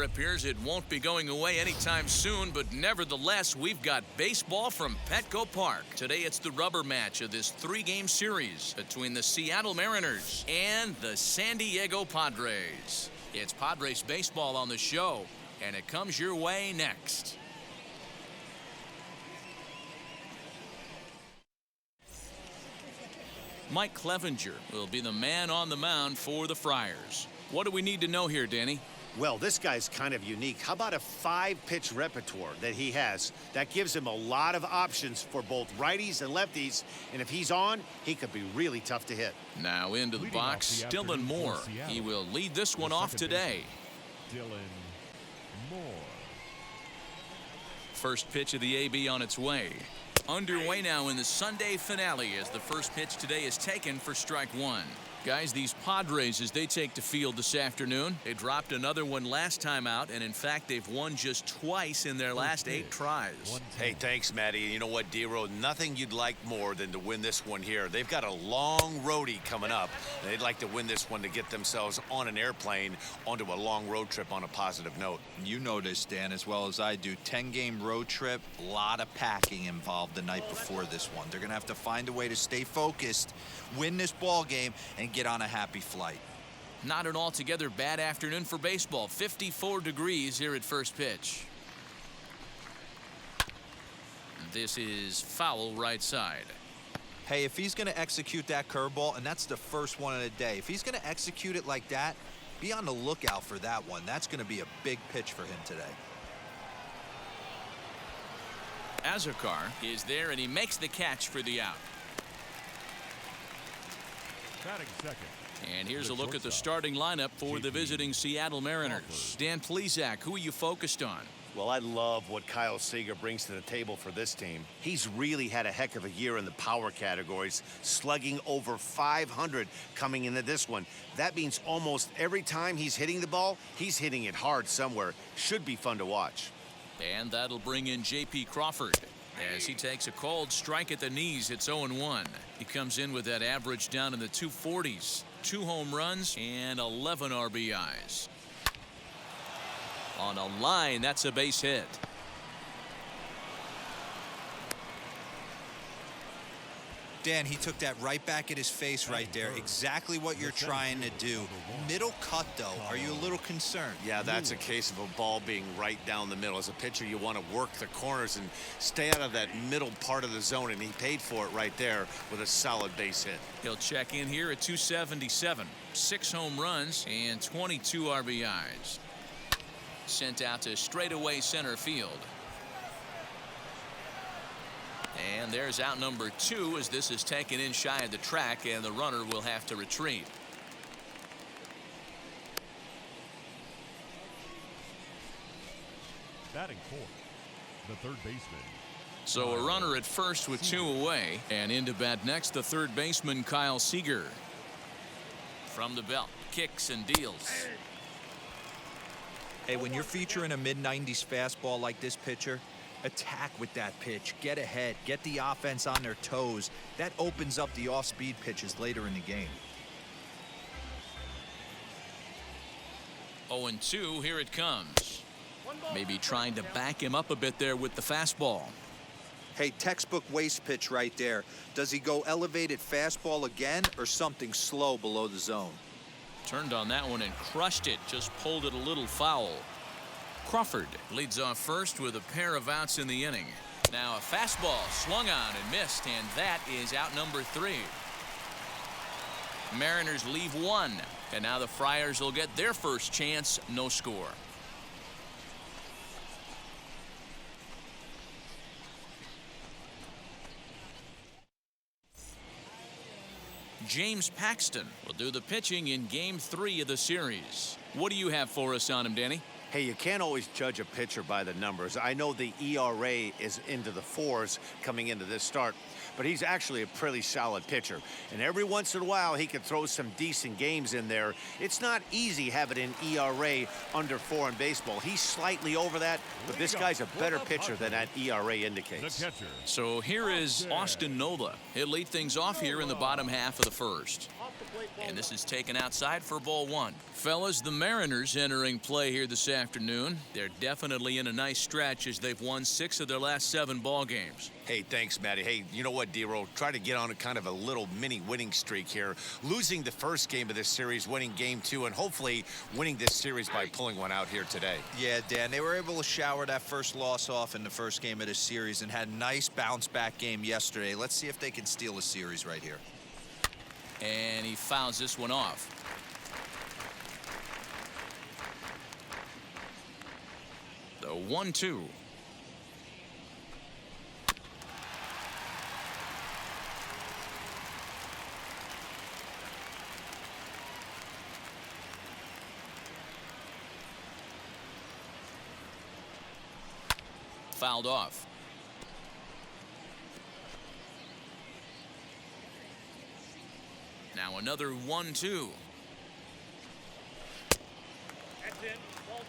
appears it won't be going away anytime soon, but nevertheless, we've got baseball from Petco Park. Today, it's the rubber match of this three-game series between the Seattle Mariners and the San Diego Padres. It's Padres baseball on the show, and it comes your way next. Mike Clevenger will be the man on the mound for the Friars. What do we need to know here, Danny? Well, this guy's kind of unique. How about a 5-pitch repertoire that he has? That gives him a lot of options for both righties and lefties. And if he's on, he could be really tough to hit. Now into the box, Dylan Moore. He will lead this one off today. Dylan Moore. First pitch of the AB on its way. Underway now in the Sunday finale as the first pitch today is taken for strike one. Guys, these Padres, as they take the field this afternoon, they dropped another one last time out, and in fact, they've won just twice in their last 8 tries. Hey, thanks, Matty. You know what, D-Row? Nothing you'd like more than to win this one here. They've got a long roadie coming up. They'd like to win this one to get themselves on an airplane onto a long road trip on a positive note. You know this, Dan, as well as I do. 10-game road trip, a lot of packing involved the night before this one. They're going to have to find a way to stay focused, win this ball game, and get on a happy flight. Not an altogether bad afternoon for baseball. 54 degrees here at first pitch. This is foul right side. Hey, if he's going to execute that curveball, and that's the first one of the day, if he's going to execute it like that, be on the lookout for that one. That's going to be a big pitch for him today. Azarkar is there, and he makes the catch for the out. Batting second. And here's a look at the starting lineup for the visiting Seattle Mariners. Dan Plesac, who are you focused on? Well, I love what Kyle Seager brings to the table for this team. He's really had a heck of a year in the power categories, slugging over 500 coming into this one. That means almost every time he's hitting the ball, he's hitting it hard somewhere. Should be fun to watch. And that'll bring in J.P. Crawford as he takes a cold strike at the knees. It's 0-1. He comes in with that average down in the 240s. 2 home runs and 11 RBIs. On a line, that's a base hit. Dan, he took that right back at his face right there. Exactly what you're trying to do. Middle cut, though. Are you a little concerned? Yeah, that's a case of a ball being right down the middle. As a pitcher, you want to work the corners and stay out of that middle part of the zone, and he paid for it right there with a solid base hit. He'll check in here at 277. 6 home runs and 22 RBIs. Sent out to straightaway center field. And there's out number 2 as this is taken in shy of the track, and the runner will have to retreat. Batting fourth, the third baseman. So a runner at first with 2 away, and in to bat next the third baseman Kyle Seager. From the belt, kicks and deals. Hey, when you're featuring a mid-90s fastball like this pitcher, attack with that pitch. Get ahead. Get the offense on their toes. That opens up the off-speed pitches later in the game. 0-2, here it comes. Maybe trying to back him up a bit there with the fastball. Hey, textbook waste pitch right there. Does he go elevated fastball again or something slow below the zone? Turned on that one and crushed it. Just pulled it a little foul. Crawford leads off first with a pair of outs in the inning. Now a fastball swung on and missed, and that is out number 3. Mariners leave 1, and now the Friars will get their first chance. No score. James Paxton will do the pitching in Game 3 of the series. What do you have for us on him, Danny? Hey, you can't always judge a pitcher by the numbers. I know the ERA is into the 4s coming into this start, but he's actually a pretty solid pitcher. And every once in a while, he can throw some decent games in there. It's not easy having an ERA under 4 in baseball. He's slightly over that, but this guy's a better pitcher than that ERA indicates. So here is Austin Nola. He'll lead things off here in the bottom half of the first. And this is taken outside for ball one. Fellas, the Mariners entering play here this afternoon. They're definitely in a nice stretch as they've won 6 of their last 7 ball games. Hey, thanks, Matty. Hey, you know what, D-Roll? Try to get on a kind of a little mini winning streak here. Losing the first game of this series, winning game 2, and hopefully winning this series by pulling one out here today. Yeah, Dan, they were able to shower that first loss off in the first game of this series and had a nice bounce-back game yesterday. Let's see if they can steal a series right here. And he fouls this one off. The 1-2. Fouled off. Now another 1-2.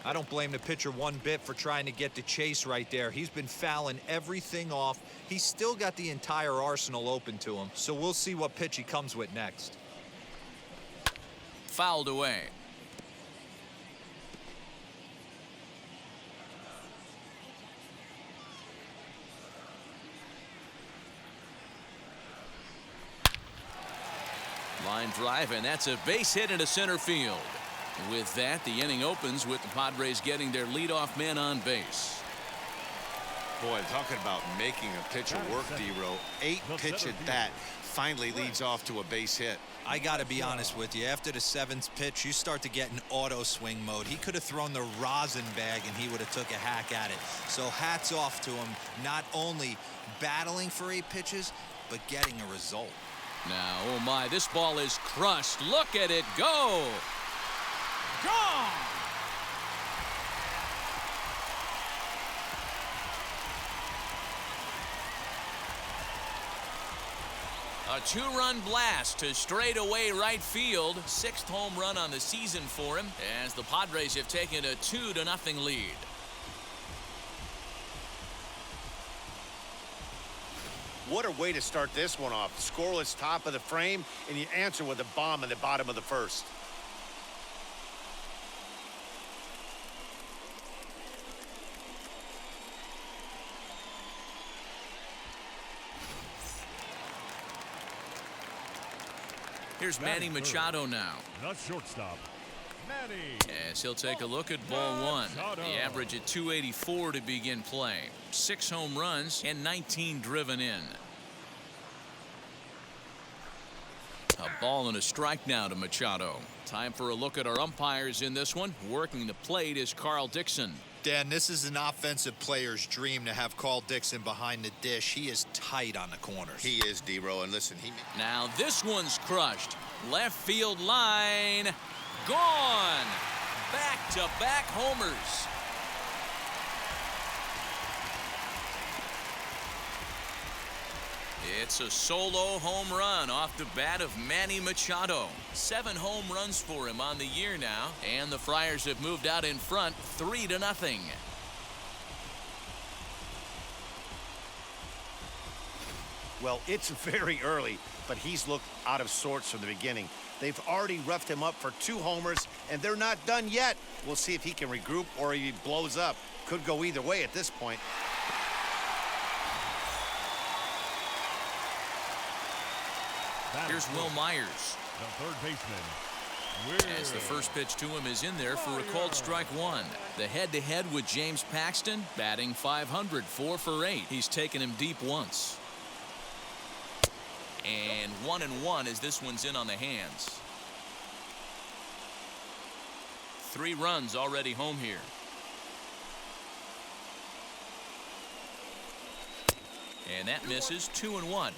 I don't blame the pitcher one bit for trying to get the chase right there. He's been fouling everything off. He's still got the entire arsenal open to him, so we'll see what pitch he comes with next. Fouled away. Line drive, and that's a base hit into center field. With that, the inning opens with the Padres getting their leadoff man on base. Boy, talking about making a pitcher work, D-Roll. 8 pitch at that finally leads off to a base hit. I got to be honest with you. After the 7th pitch, you start to get in auto swing mode. He could have thrown the rosin bag and he would have took a hack at it. So hats off to him, not only battling for 8 pitches, but getting a result. Now, oh my, this ball is crushed. Look at it go. Gone. A 2-run blast to straightaway right field. 6th home run on the season for him as the Padres have taken a 2-0 lead. What a way to start this one off. Scoreless top of the frame, and you answer with a bomb in the bottom of the first. Here's Manny Machado now. The shortstop, Manny. As he'll take a look at ball one. The average at 284 to begin play. 6 home runs and 19 driven in. A ball and a strike now to Machado. Time for a look at our umpires in this one. Working the plate is Carl Dixon. Dan, this is an offensive player's dream to have Carl Dixon behind the dish. He is tight on the corners. He is, D-Roll, and listen, Now this one's crushed. Left field line. Gone. Back-to-back homers. It's a solo home run off the bat of Manny Machado. 7 home runs for him on the year now, and the Friars have moved out in front 3-0. Well, it's very early, but he's looked out of sorts from the beginning. They've already roughed him up for 2 homers, and they're not done yet. We'll see if he can regroup or he blows up. Could go either way at this point. Here's Will Myers. The third baseman, As the first pitch to him is in there for a called strike 1. The head-to-head with James Paxton, batting .500, 4 for 8. He's taken him deep once. And 1-1 as this one's in on the hands. 3 runs already home here. And that misses. 2-1.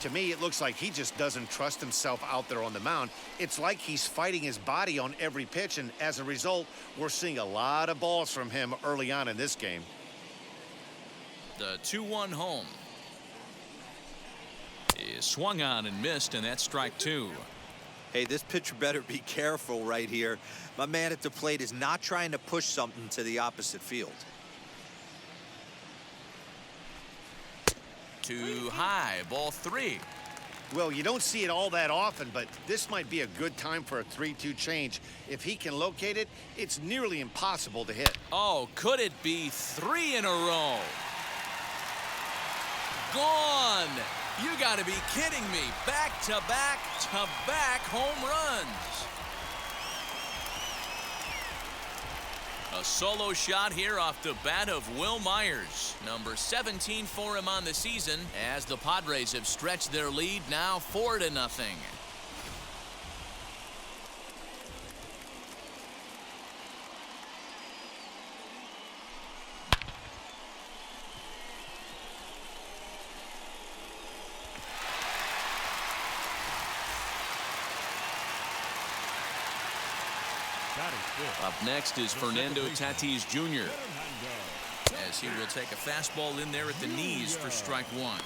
To me, it looks like he just doesn't trust himself out there on the mound. It's like he's fighting his body on every pitch, and as a result, we're seeing a lot of balls from him early on in this game. The 2-1 home is swung on and missed, and that's strike 2. Hey, this pitcher better be careful right here. My man at the plate is not trying to push something to the opposite field. Too high, ball 3. Well, you don't see it all that often, but this might be a good time for a 3-2 change. If he can locate it, it's nearly impossible to hit. Oh, could it be 3 in a row? Gone! You gotta be kidding me. Back-to-back-to-back home runs. A solo shot here off the bat of Will Myers. Number 17 for him on the season as the Padres have stretched their lead now 4-0. Up next is Fernando Tatis Jr. as he will take a fastball in there at the knees for strike 1.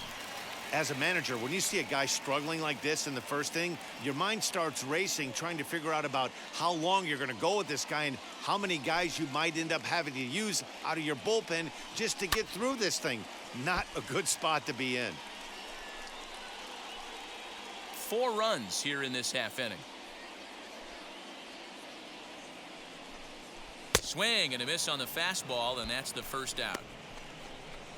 As a manager, when you see a guy struggling like this in the first inning, your mind starts racing, trying to figure out about how long you're going to go with this guy and how many guys you might end up having to use out of your bullpen just to get through this thing. Not a good spot to be in. 4 runs here in this half inning. Swing and a miss on the fastball, and that's the first out.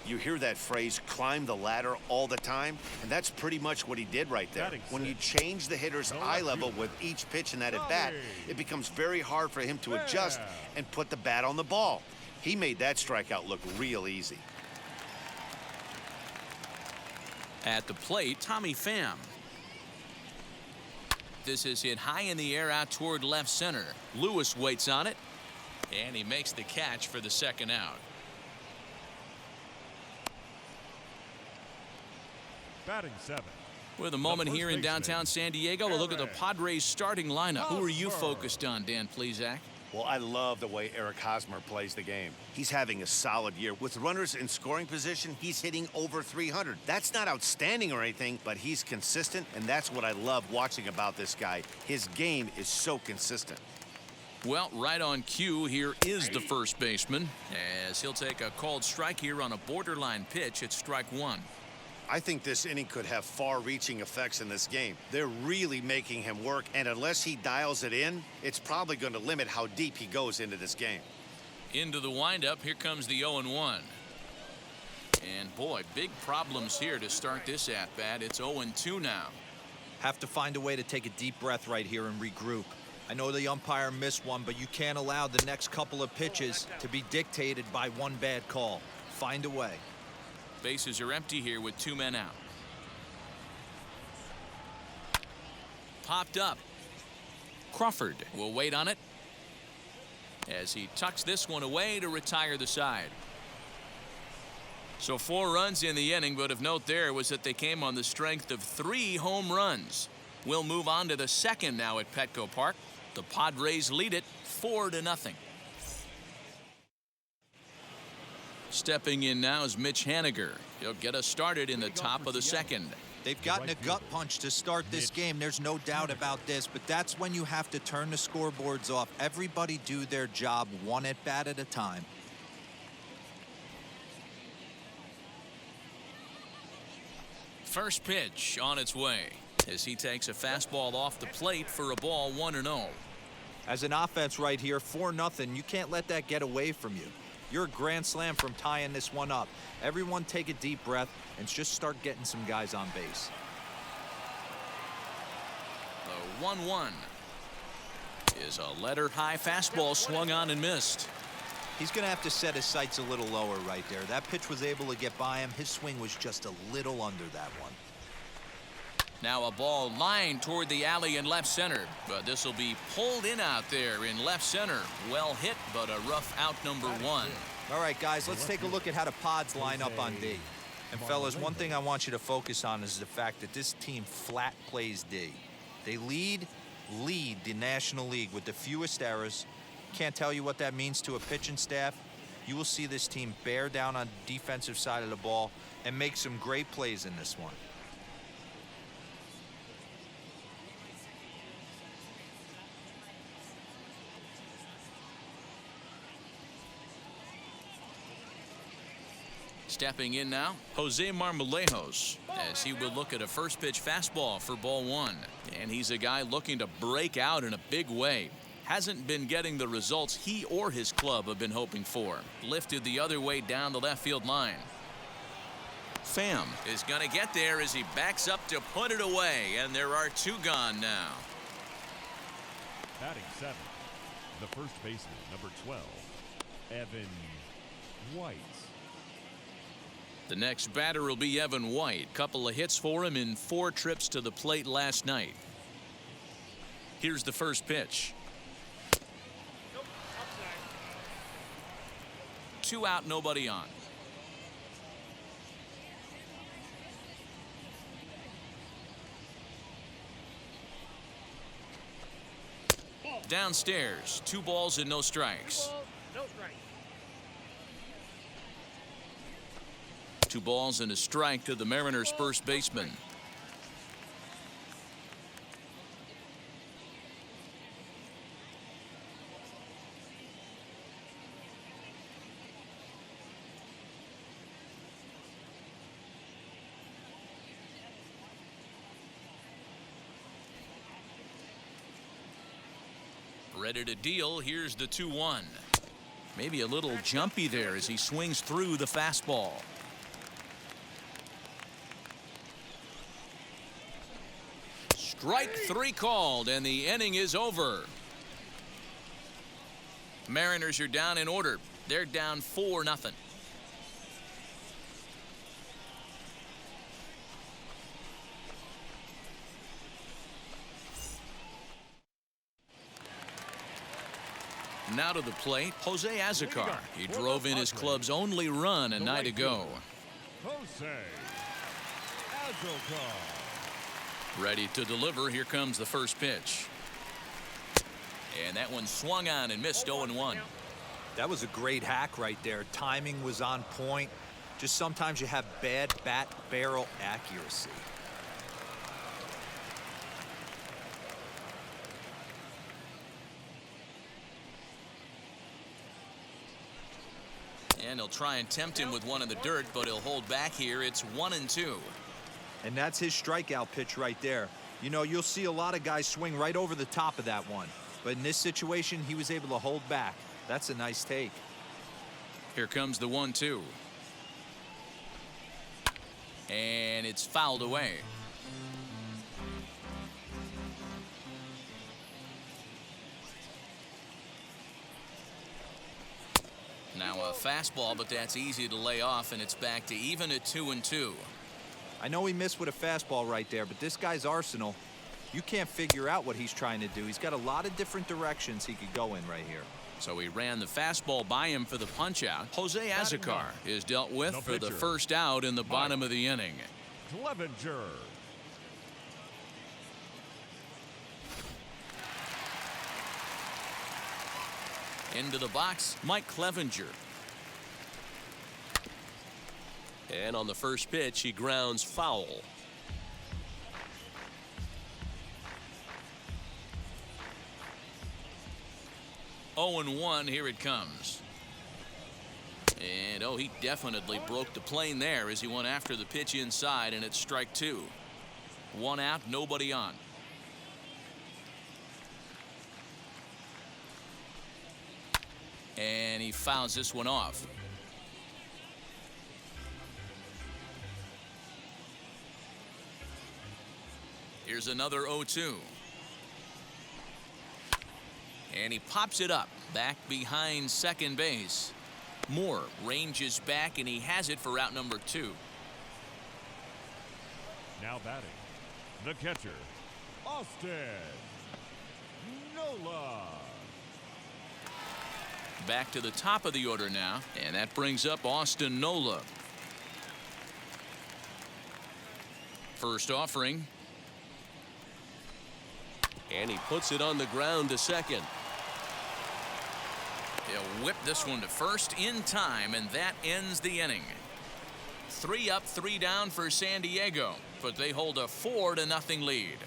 You hear that phrase, climb the ladder, all the time, and that's pretty much what he did right there. When you change the hitter's eye level with each pitch in that at-bat, it becomes very hard for him to adjust and put the bat on the ball. He made that strikeout look real easy. At the plate, Tommy Pham. This is hit high in the air out toward left center. Lewis waits on it. And he makes the catch for the second out. Batting 7. With a moment here in downtown San Diego, a look at the Padres starting lineup. Who are you focused on, Dan Plesac? Well, I love the way Eric Hosmer plays the game. He's having a solid year. With runners in scoring position, he's hitting over 300. That's not outstanding or anything, but he's consistent, and that's what I love watching about this guy. His game is so consistent. Well, right on cue, here is the first baseman, as he'll take a called strike here on a borderline pitch at strike 1. I think this inning could have far-reaching effects in this game. They're really making him work, and unless he dials it in, it's probably going to limit how deep he goes into this game. Into the windup, here comes the 0-1. And boy, big problems here to start this at-bat. It's 0-2 now. Have to find a way to take a deep breath right here and regroup. I know the umpire missed one, but you can't allow the next couple of pitches to be dictated by one bad call. Find a way. Bases are empty here with 2 men out. Popped up. Crawford will wait on it as he tucks this one away to retire the side. So 4 runs in the inning, but of note there was that they came on the strength of 3 home runs. We'll move on to the second now at Petco Park. The Padres lead it 4-0. Stepping in now is Mitch Haniger. He'll get us started in the top of the second. They've gotten a gut punch to start this game. There's no doubt about this, but that's when you have to turn the scoreboards off. Everybody do their job one at bat at a time. First pitch on its way as he takes a fastball off the plate for a ball 1-0. As an offense right here, 4-0, you can't let that get away from you. You're a grand slam from tying this one up. Everyone take a deep breath and just start getting some guys on base. The 1-1 is a letter-high fastball swung on and missed. He's going to have to set his sights a little lower right there. That pitch was able to get by him. His swing was just a little under that one. Now a ball lined toward the alley in left center, but this will be pulled in out there in left center. Well hit, but a rough out number 1. All right, guys, let's take a look at how the Pods line up on D. And fellas, one thing I want you to focus on is the fact that this team flat plays D. They lead the National League with the fewest errors. Can't tell you what that means to a pitching staff. You will see this team bear down on the defensive side of the ball and make some great plays in this one. Stepping in now, Jose Marmolejos, as he will look at a first pitch fastball for ball one. And he's a guy looking to break out in a big way. Hasn't been getting the results he or his club have been hoping for. Lifted the other way down the left field line. Pham is going to get there as he backs up to put it away, and there are two gone now. Batting seventh, the first baseman, number 12, Evan White. The next batter will be Evan White. Couple of hits for him in 4 trips to the plate last night. Here's the first pitch. 2 out, nobody on. Downstairs, 2 balls and no strikes. 2 balls and a strike to the Mariners' first baseman. Ready to deal. Here's the 2-1. Maybe a little jumpy there as he swings through the fastball. Strike 3 called, and the inning is over. Mariners are down in order. They're down 4-0. Now to the plate, Jose Azocar. He drove in his club's only run a night ago. Jose Azocar. Ready to deliver. Here comes the first pitch. And that one swung on and missed. 0-1. That was a great hack right there. Timing was on point. Just sometimes you have bad bat barrel accuracy. And he'll try and tempt him with one in the dirt, but he'll hold back here. It's 1-2. And that's his strikeout pitch right there. You know, you'll see a lot of guys swing right over the top of that one. But in this situation, he was able to hold back. That's a nice take. Here comes the 1-2. And it's fouled away. Now a fastball, but that's easy to lay off, and it's back to even at 2-2. I know he missed with a fastball right there, but this guy's arsenal, you can't figure out what he's trying to do. He's got a lot of different directions he could go in right here. So he ran the fastball by him for the punch-out. Jose Azocar is dealt with for the first out in the bottom of the inning. Clevenger. Into the box, Mike Clevenger. And on the first pitch, he grounds foul. Oh, and 1, here it comes. And oh, he definitely broke the plane there as he went after the pitch inside, and it's strike 2. 1 out, nobody on. And he fouls this one off. Here's another 0-2. And he pops it up back behind second base. Moore ranges back, and he has it for out number 2. Now batting, the catcher, Austin Nola. Back to the top of the order now, and that brings up Austin Nola. First offering. And he puts it on the ground to second. He'll whip this one to first in time, and that ends the inning. 3 up, 3 down for San Diego, but they hold a 4-0 lead.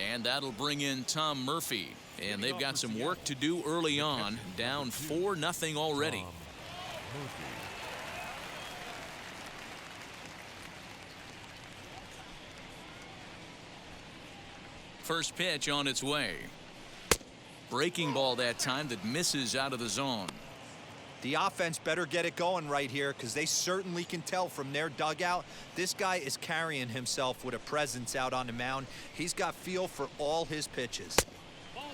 And that'll bring in Tom Murphy. And they've got some work to do early on. Down 4-0 already. First pitch on its way. Breaking ball that time that misses out of the zone. The offense better get it going right here, because they certainly can tell from their dugout this guy is carrying himself with a presence out on the mound. He's got feel for all his pitches.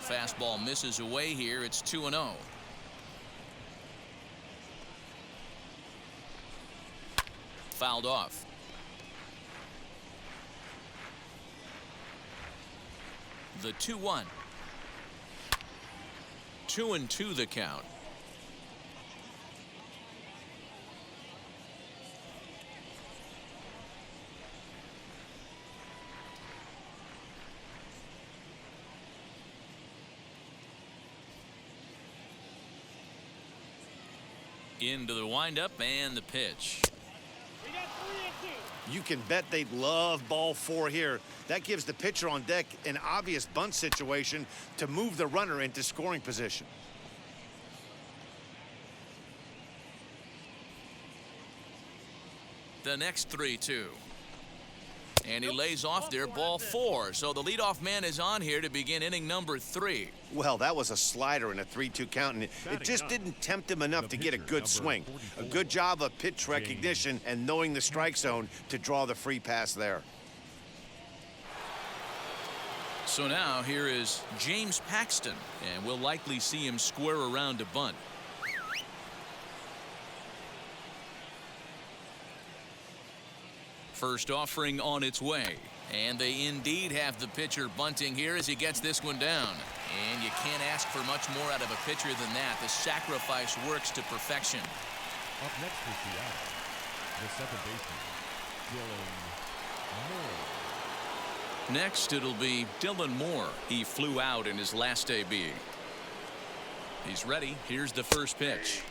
Fastball misses away here. It's 2-0. Fouled off. The 2-1. 2-2 the count. Into the windup and the pitch. You can bet they'd love ball 4 here. That gives the pitcher on deck an obvious bunt situation to move the runner into scoring position. The next 3-2. And he lays off there, ball 4. So the leadoff man is on here to begin inning number 3. Well, that was a slider in a 3-2 count, and it just didn't tempt him enough to get a good swing. A good job of pitch recognition and knowing the strike zone to draw the free pass there. So now here is James Paxton, and we'll likely see him square around to bunt. First offering on its way, and they indeed have the pitcher bunting here as he gets this one down. And you can't ask for much more out of a pitcher than that. The sacrifice works to perfection. Up next for Seattle, the second baseman, Dylan Moore. Next, it'll be Dylan Moore. He flew out in his last AB. He's ready. Here's the first pitch.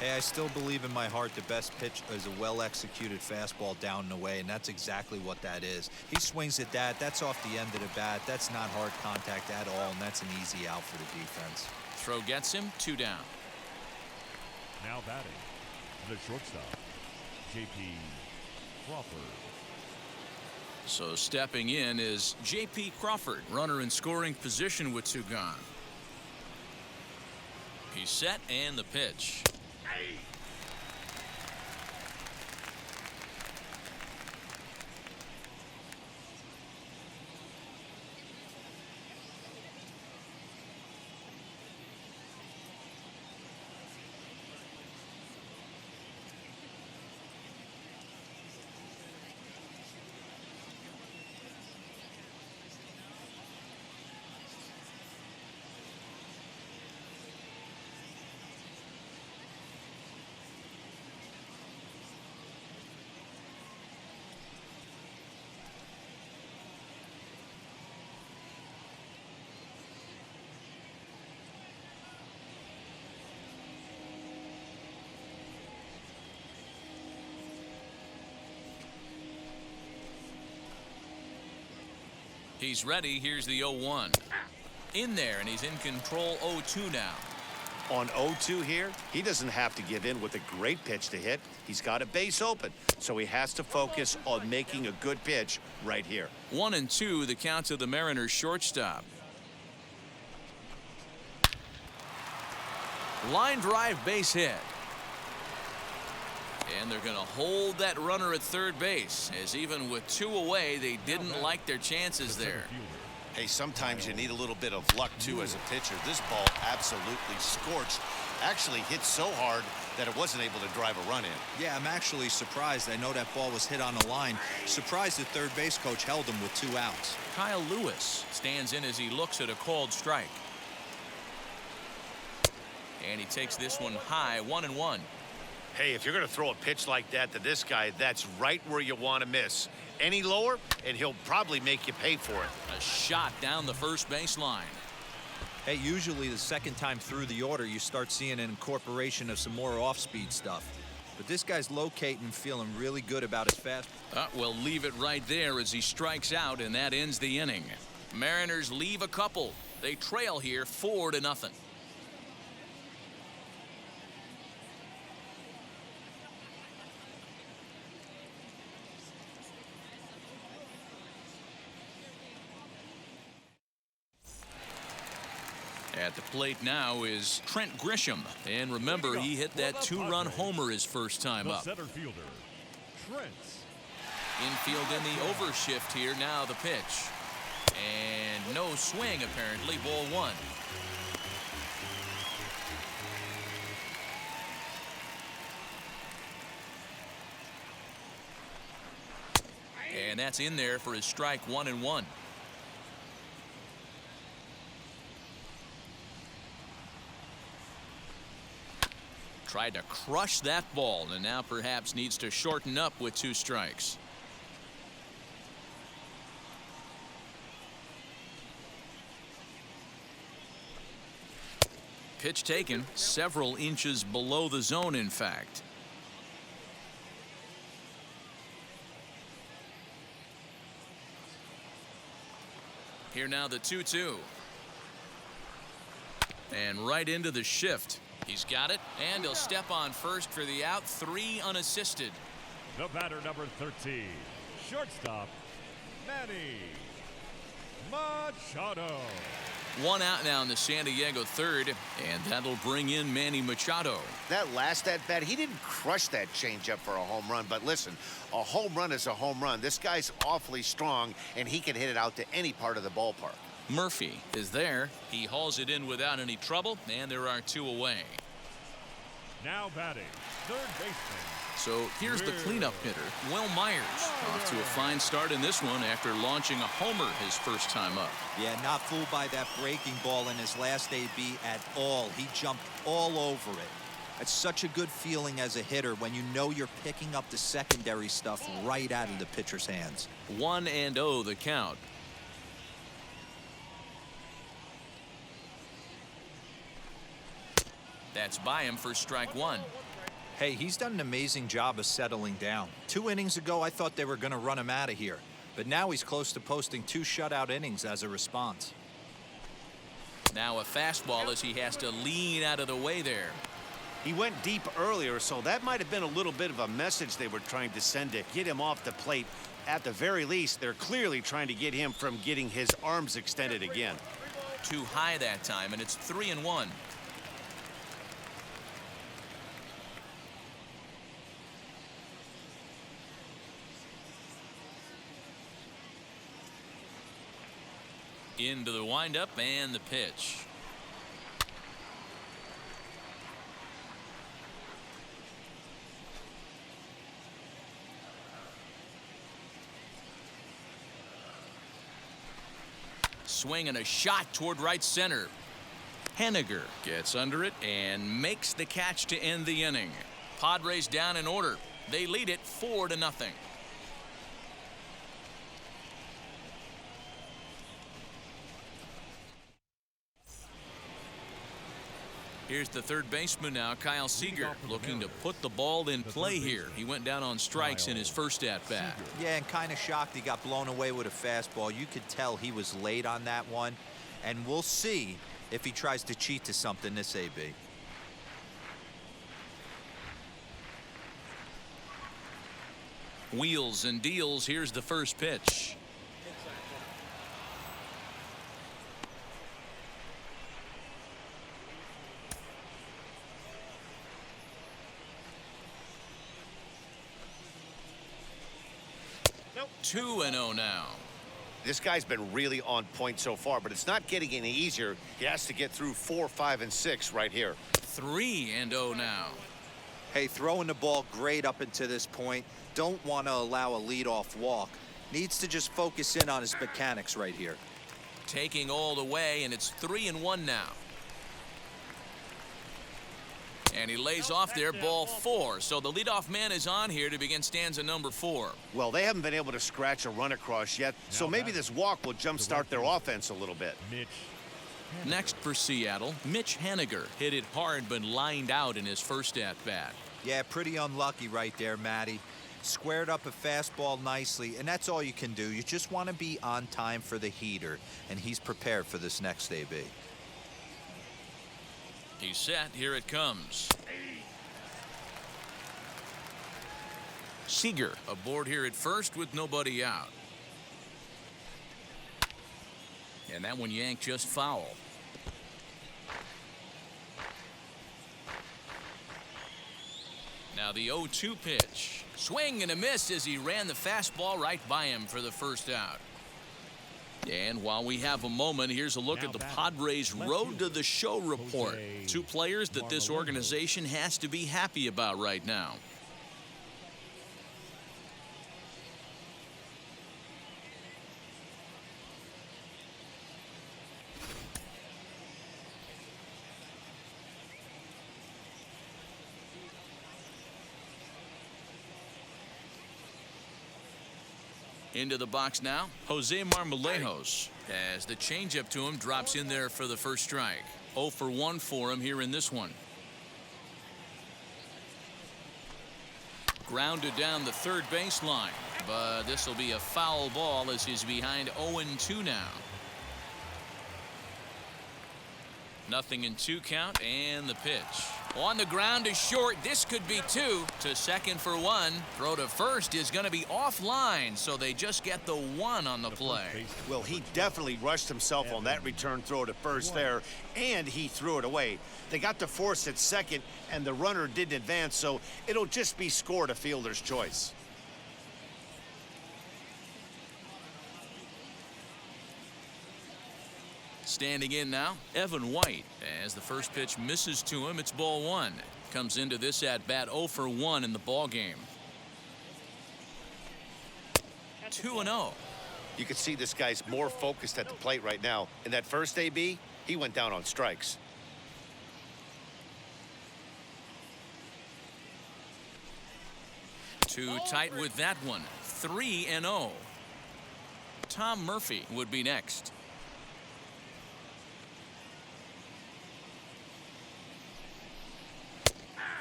Hey, I still believe in my heart the best pitch is a well-executed fastball down and away, and that's exactly what that is. He swings at that. That's off the end of the bat. That's not hard contact at all, and that's an easy out for the defense. Throw gets him, 2 down. Now batting, the shortstop, J.P. Crawford. So stepping in is J.P. Crawford, runner in scoring position with 2 gone. He's set, and the pitch. He's ready. Here's the 0-1. In there, and he's in control. 0-2 now. On 0-2 here, he doesn't have to give in with a great pitch to hit. He's got a base open, so he has to focus on making a good pitch right here. 1-2 the count to the Mariners shortstop. Line drive, base hit. And they're going to hold that runner at third base, as even with 2 away, they didn't like their chances there. Hey, sometimes you need a little bit of luck, too, as a pitcher. This ball absolutely scorched. Actually hit so hard that it wasn't able to drive a run in. Yeah, I'm actually surprised. I know that ball was hit on the line. Surprised the third base coach held him with 2 outs. Kyle Lewis stands in as he looks at a called strike. And he takes this one high, 1-1. Hey, if you're going to throw a pitch like that to this guy, that's right where you want to miss. Any lower, and he'll probably make you pay for it. A shot down the first baseline. Hey, usually the second time through the order, you start seeing an incorporation of some more off-speed stuff. But this guy's locating, feeling really good about his fastball. We'll leave it right there as he strikes out, and that ends the inning. Mariners leave a couple. They trail here 4-0. At the plate now is Trent Grisham. And remember, he hit that 2-run homer his first time The up. center fielder, Trent. Infield in the overshift here. Now the pitch. And no swing, apparently. Ball 1. And that's in there for his strike 1-1. Tried to crush that ball, and now perhaps needs to shorten up with 2 strikes. Pitch taken several inches below the zone, in fact. Here now the 2-2. And right into the shift. He's got it, and he'll step on first for the out. 3 unassisted. The batter, number 13, shortstop, Manny Machado. 1 out now in the San Diego third, and that'll bring in Manny Machado. That last at-bat, he didn't crush that changeup for a home run. But listen, a home run is a home run. This guy's awfully strong, and he can hit it out to any part of the ballpark. Murphy is there. He hauls it in without any trouble, and there are 2 away. Now batting, third baseman. So here's the cleanup hitter, Will Myers, off to a fine start in this one after launching a homer his first time up. Yeah, not fooled by that breaking ball in his last AB at all. He jumped all over it. That's such a good feeling as a hitter when you know you're picking up the secondary stuff right out of the pitcher's hands. 1-0 the count. That's by him for strike 1. Hey, he's done an amazing job of settling down. 2 innings ago, I thought they were going to run him out of here. But now he's close to posting 2 shutout innings as a response. Now a fastball as he has to lean out of the way there. He went deep earlier, so that might have been a little bit of a message they were trying to send to get him off the plate. At the very least, they're clearly trying to get him from getting his arms extended again. Too high that time, and it's 3-1. Into the windup and the pitch. Swing and a shot toward right center. Henniger gets under it and makes the catch to end the inning. Padres down in order. They lead it 4-0. Here's the third baseman now, Kyle Seager, looking to put the ball in play here. He went down on strikes in his first at-bat. Yeah, and kind of shocked he got blown away with a fastball. You could tell he was late on that one. And we'll see if he tries to cheat to something this AB. Wheels and deals. Here's the first pitch. Nope. 2-0 now. This guy's been really on point so far, but it's not getting any easier. He has to get through 4, 5, and 6 right here. 3-0 now. Hey, throwing the ball great up until this point. Don't want to allow a leadoff walk. Needs to just focus in on his mechanics right here. Taking all the way, and it's 3-1 now. And he lays off there, ball 4. So the leadoff man is on here to begin stanza number 4. Well, they haven't been able to scratch a run across yet, so maybe this walk will jumpstart their offense a little bit. Next for Seattle, Mitch Henniger hit it hard but lined out in his first at-bat. Yeah, pretty unlucky right there, Matty. Squared up a fastball nicely, and that's all you can do. You just want to be on time for the heater, and he's prepared for this next AB. He's set. Here it comes. Seager aboard here at first with nobody out. And that one yanked just foul. Now the 0-2 pitch. Swing and a miss as he ran the fastball right by him for the first out. And while we have a moment, here's a look at the Padres' Road to the Show report. Two players that this organization has to be happy about right now. Into the box now, Jose Marmolejos, as the changeup to him drops in there for the first strike. 0 for 1 for him here in this one. Grounded down the third baseline, but this will be a foul ball as he's behind 0-2 now. Nothing in 2 count, and the pitch. On the ground is short. This could be 2. To second for 1. Throw to first is going to be offline, so they just get the 1 on the play. Well, he definitely rushed himself on that return throw to first there, and he threw it away. They got to force at second, and the runner didn't advance, so it'll just be scored a fielder's choice. Standing in now, Evan White. As the first pitch misses to him, it's ball 1. Comes into this at bat 0 for 1 in the ball game. 2-0. You can see this guy's more focused at the plate right now. In that first AB, he went down on strikes. Too tight with that one. 3-0. Tom Murphy would be next.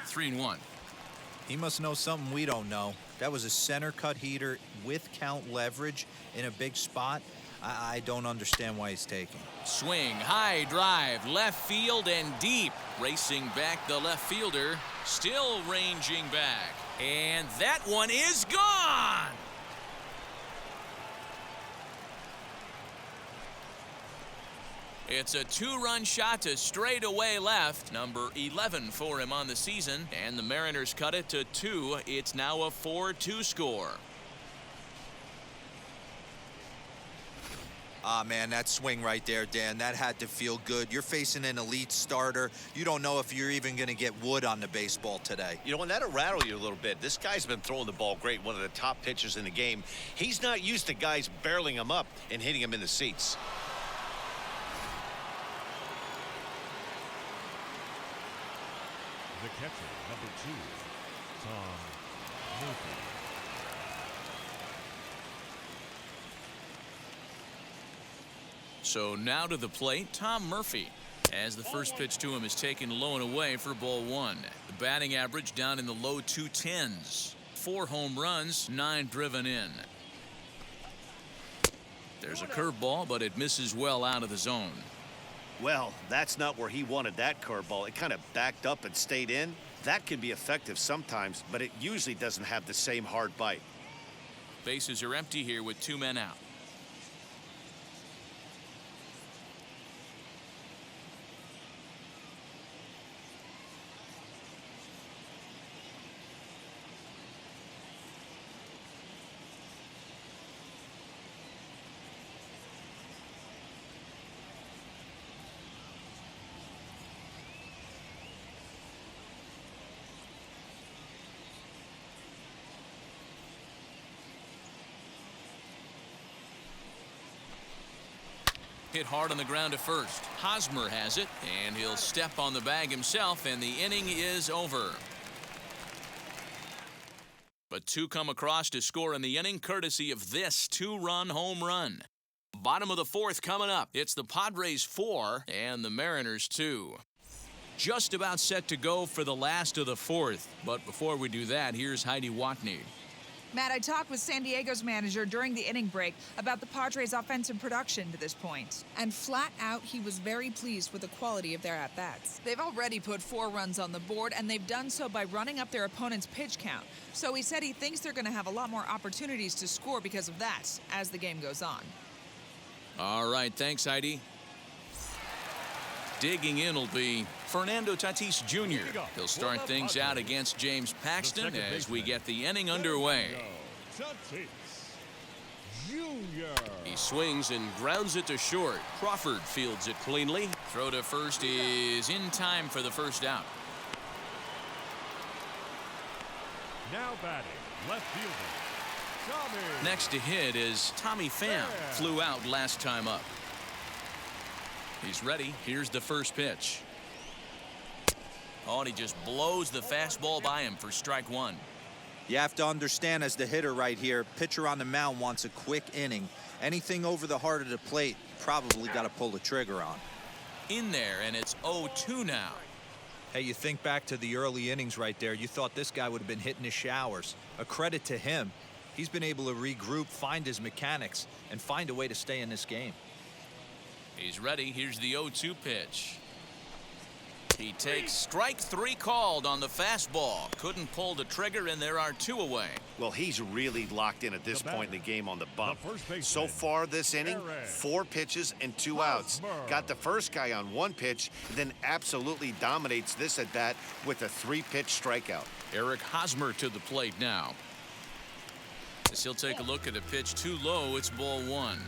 3-1. He must know something we don't know. That was a center cut heater with count leverage in a big spot. I don't understand why he's taking. Swing, high drive, left field and deep. Racing back the left fielder, still ranging back. And that one is gone. It's a 2-run shot to straightaway left. Number 11 for him on the season. And the Mariners cut it to 2. It's now a 4-2 score. Ah, man, that swing right there, Dan, that had to feel good. You're facing an elite starter. You don't know if you're even going to get wood on the baseball today. You know, and that'll rattle you a little bit. This guy's been throwing the ball great, one of the top pitchers in the game. He's not used to guys barreling him up and hitting him in the seats. The catcher, number 2, Tom Murphy. So now to the plate, Tom Murphy. As the first pitch to him is taken low and away for ball 1. The batting average down in the low 210s. 4 home runs, 9 driven in. There's a curveball, but it misses well out of the zone. Well, that's not where he wanted that curveball. It kind of backed up and stayed in. That can be effective sometimes, but it usually doesn't have the same hard bite. Bases are empty here with 2 men out. Hit hard on the ground to first. Hosmer has it, and he'll step on the bag himself, and the inning is over. But 2 come across to score in the inning, courtesy of this 2-run home run. Bottom of the 4th coming up. It's the Padres 4 and the Mariners 2. just about set to go for the last of the fourth. But before we do that, here's Heidi Watney. Matt, I talked with San Diego's manager during the inning break about the Padres' offensive production to this point. And flat out, he was very pleased with the quality of their at-bats. They've already put 4 runs on the board, and they've done so by running up their opponent's pitch count. So he said he thinks they're going to have a lot more opportunities to score because of that as the game goes on. All right, thanks, Heidi. Digging in will be Fernando Tatis Jr. He'll start things out against James Paxton as we get the inning underway. Tatis Jr. He swings and grounds it to short. Crawford fields it cleanly. Throw to first is in time for the first out. Now batting, left fielder, Tommy. Next to hit is Tommy Pham. Flew out last time up. He's ready. Here's the first pitch. Oh, and he just blows the fastball by him for strike one. You have to understand, as the hitter right here, pitcher on the mound wants a quick inning. Anything over the heart of the plate, probably got to pull the trigger on. In there, and it's 0-2 now. Hey, you think back to the early innings right there, you thought this guy would have been hitting his showers. A credit to him. He's been able to regroup, find his mechanics, and find a way to stay in this game. He's ready. Here's the 0-2 pitch. He takes strike 3 called on the fastball. Couldn't pull the trigger, and there are 2 away. Well, he's really locked in at this point in the game on the bump. The So far this inning, 4 pitches and 2 outs. Got the first guy on 1 pitch, and then absolutely dominates this at bat with a 3-pitch strikeout. Eric Hosmer to the plate now. As he'll take a look at a pitch too low, it's ball 1.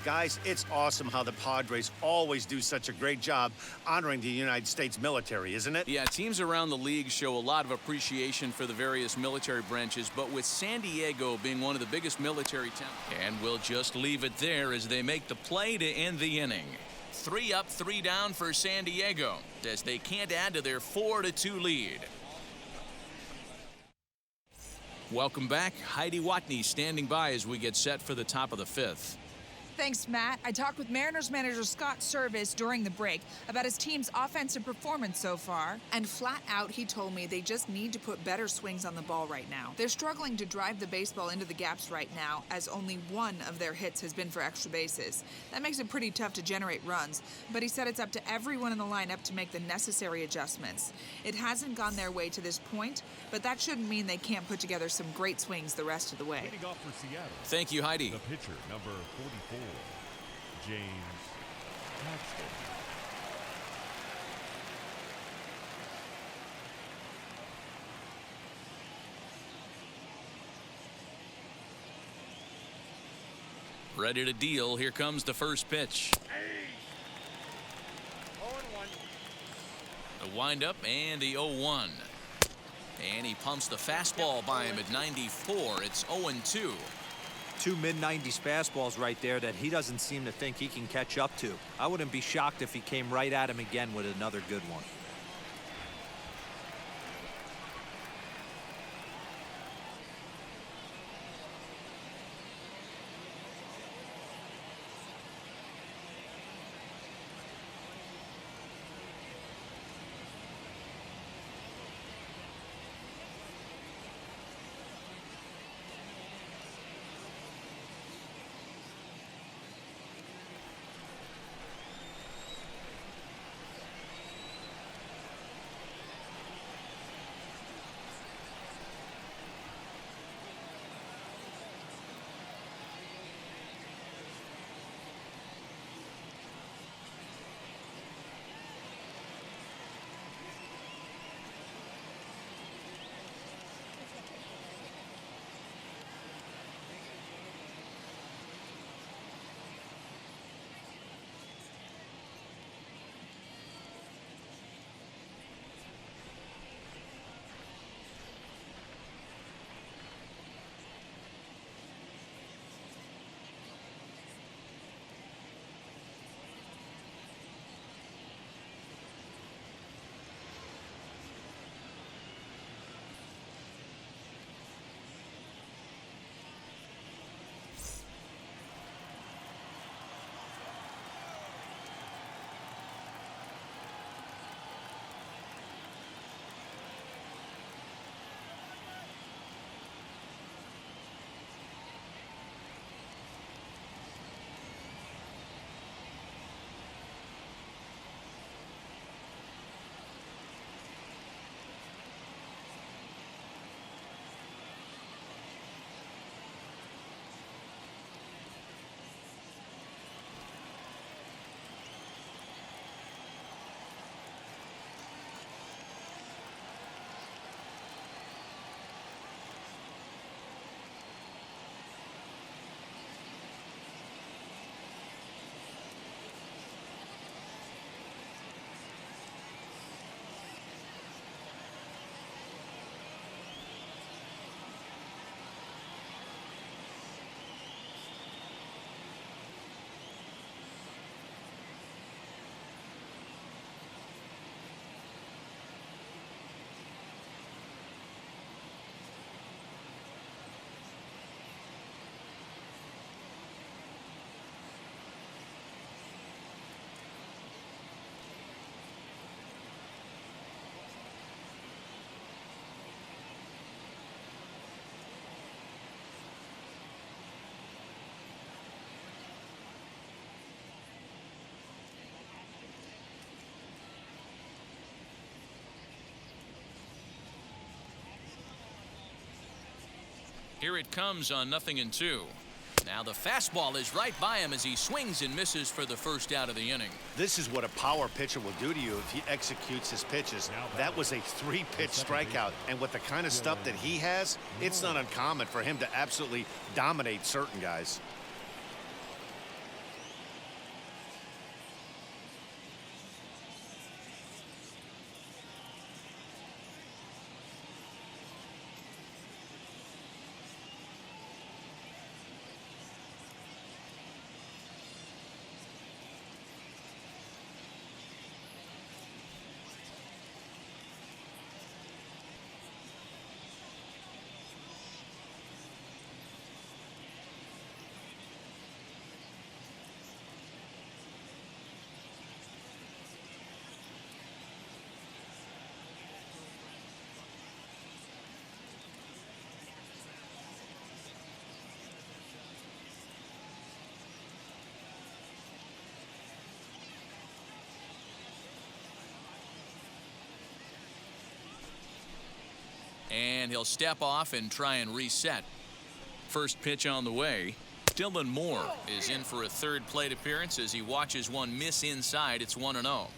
Guys, it's awesome how the Padres always do such a great job honoring the United States military, isn't it? Yeah, teams around the league show a lot of appreciation for the various military branches, but with San Diego being one of the biggest military towns. And we'll just leave it there as they make the play to end the inning. 3 up, 3 down for San Diego as they can't add to their 4-2 lead. Welcome back. Heidi Watney standing by as we get set for the top of the 5th. Thanks, Matt. I talked with Mariners manager Scott Service during the break about his team's offensive performance so far, and flat out he told me they just need to put better swings on the ball right now. They're struggling to drive the baseball into the gaps right now, as only 1 of their hits has been for extra bases. That makes it pretty tough to generate runs, but he said it's up to everyone in the lineup to make the necessary adjustments. It hasn't gone their way to this point, but that shouldn't mean they can't put together some great swings the rest of the way. Leading off for Seattle, Thank you, Heidi. the pitcher, number 44, James Paxton. Ready to deal. Here comes the first pitch. The windup and the 0-1. And he pumps the fastball by him at 94. It's 0-2. 2 mid-90s fastballs right there that he doesn't seem to think he can catch up to. I wouldn't be shocked if he came right at him again with another good one. Here it comes on 0-2. Now the fastball is right by him as he swings and misses for the first out of the inning. This is what a power pitcher will do to you if he executes his pitches. That was a 3-pitch strikeout, and with the kind of stuff that he has, it's not uncommon for him to absolutely dominate certain guys. And he'll step off and try and reset. First pitch on the way. Dylan Moore is in for a third plate appearance as he watches one miss inside. It's 1-0.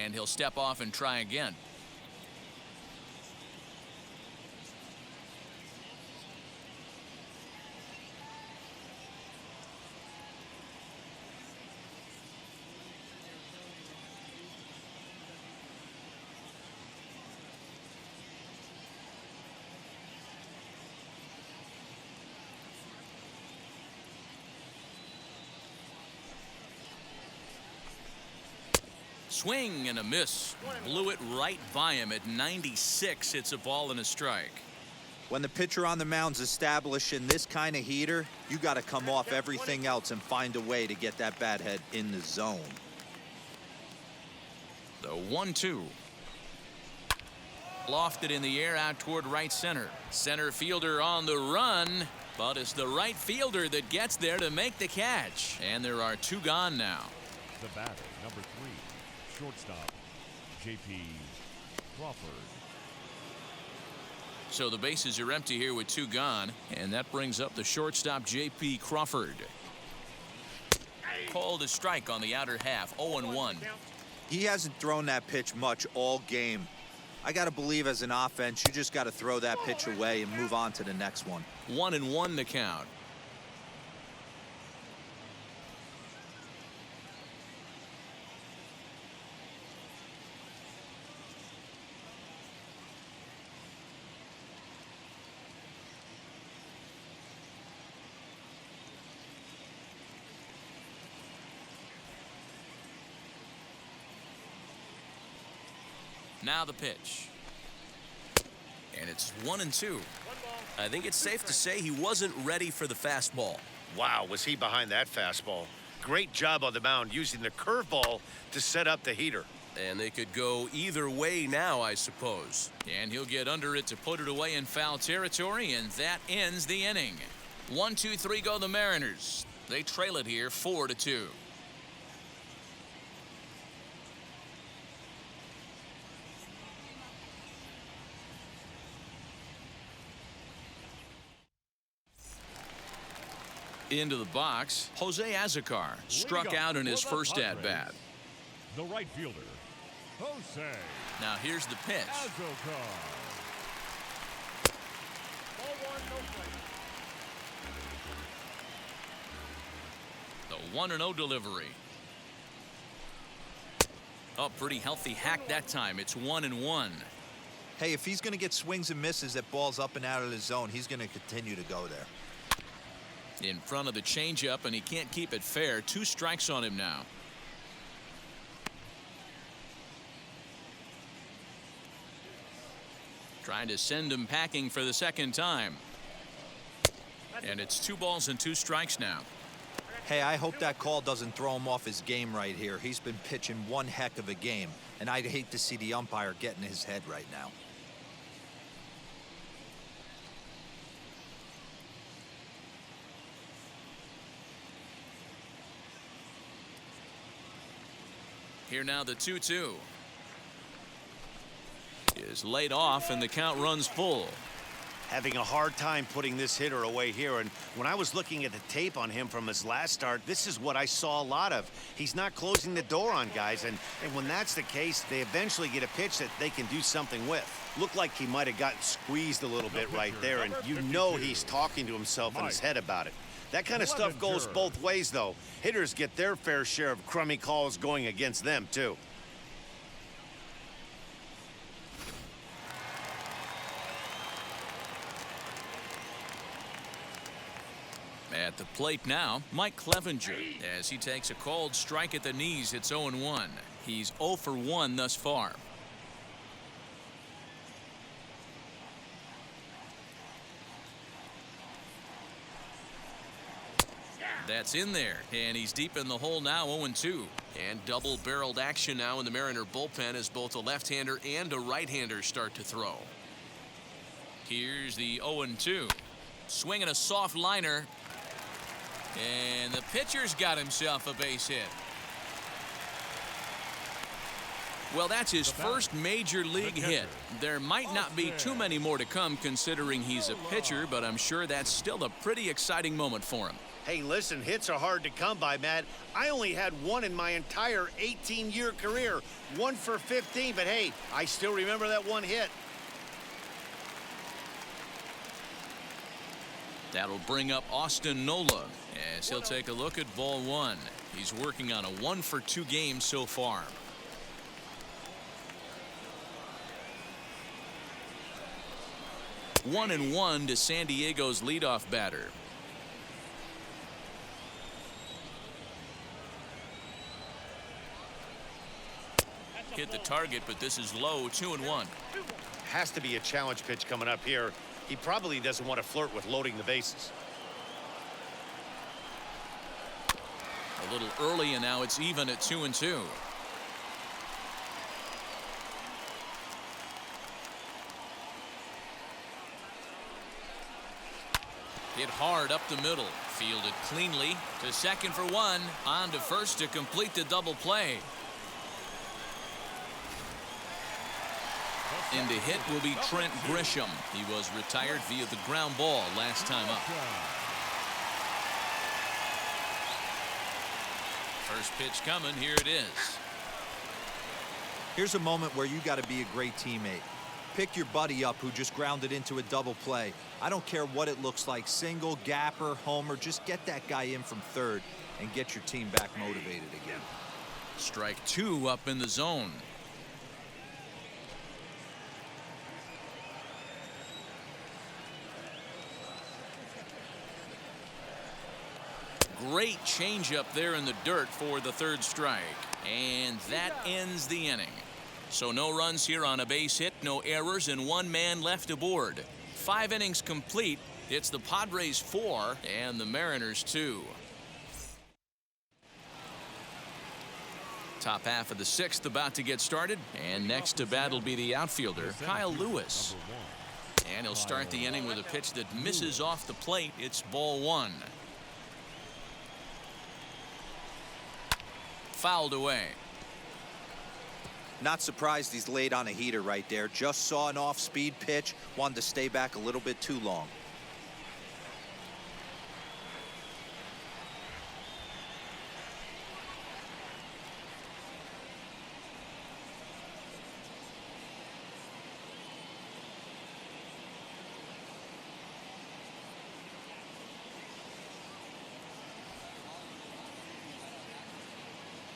And he'll step off and try again. Swing and a miss. Blew it right by him at 96. It's a ball and a strike. When the pitcher on the mound's establishing this kind of heater, you got to come off everything else and find a way to get that bat head in the zone. The 1-2. Lofted in the air out toward right center. Center fielder on the run, but it's the right fielder that gets there to make the catch. And there are two gone now. The batter, number 3, shortstop, J.P. Crawford. So the bases are empty here with two gone, and that brings up the shortstop, J.P. Crawford. Called a strike on the outer half, 0-1. He hasn't thrown that pitch much all game. I got to believe as an offense, you just got to throw that pitch away and move on to the next one. 1-1 the count. Now the pitch. And it's 1-2. I think it's safe to say he wasn't ready for the fastball. Wow, was he behind that fastball. Great job on the mound using the curveball to set up the heater. And they could go either way now, I suppose. And he'll get under it to put it away in foul territory, and that ends the inning. 1-2-3 go the Mariners. They trail it here 4-2. Into the box, Jose Azocar struck out in his first at-bat. The right fielder, Jose. Now here's the pitch. Azocar. The 1-0 delivery. Oh, pretty healthy hack that time. It's 1-1. Hey, if he's going to get swings and misses at balls up and out of the zone, he's going to continue to go there. In front of the changeup, and he can't keep it fair. 2 strikes on him now. Trying to send him packing for the second time. And it's 2 balls and 2 strikes now. Hey, I hope that call doesn't throw him off his game right here. He's been pitching one heck of a game, and I'd hate to see the umpire get in his head right now. Here now the 2-2. Is laid off, and the count runs full. Having a hard time putting this hitter away here, and when I was looking at the tape on him from his last start, this is what I saw a lot of. He's not closing the door on guys, and when that's the case, they eventually get a pitch that they can do something with. Looked like he might have gotten squeezed a little bit right there, and you know he's talking to himself in his head about it. That kind of stuff goes both ways, though. Hitters get their fair share of crummy calls going against them, too. At the plate now, Mike Clevenger, as he takes a called strike at the knees. It's 0-1. He's 0 for 1 thus far. That's in there, and he's deep in the hole now. 0-2. And double-barreled action now in the Mariner bullpen as both a left-hander and a right-hander start to throw. Here's the 0-2. Swinging a soft liner. And the pitcher's got himself a base hit. Well, that's his first major league hit. There might not be too many more to come considering he's a pitcher, but I'm sure that's still a pretty exciting moment for him. Hey, listen, hits are hard to come by, Matt. I only had one in my entire 18-year career. 1 for 15, but hey, I still remember that one hit. That'll bring up Austin Nola as he'll take a look at ball 1. He's working on a 1 for 2 game so far. One and 1 to San Diego's leadoff batter. Hit the target, but this is low. 2-1. Has to be a challenge pitch coming up here. He probably doesn't want to flirt with loading the bases. A little early, and now it's even at 2-2. Hit hard up the middle. Fielded cleanly to second for 1. On to first to complete the double play. And to hit will be Trent Grisham. He was retired via the ground ball last time up. First pitch coming. Here it is. Here's a moment where you got to be a great teammate. Pick your buddy up who just grounded into a double play. I don't care what it looks like, single, gapper, homer, just get that guy in from third and get your team back motivated again. Strike 2 up in the zone. Great changeup there in the dirt for the 3rd strike. And that ends the inning. So no runs here on a base hit, no errors, and one man left aboard. 5 innings complete. It's the Padres 4 and the Mariners 2. Top half of the 6th about to get started, and next to bat will be the outfielder, Kyle Lewis. And he'll start the inning with a pitch that misses off the plate. It's ball 1. Fouled away. Not surprised he's laid on a heater right there. Just saw an off-speed pitch. Wanted to stay back a little bit too long.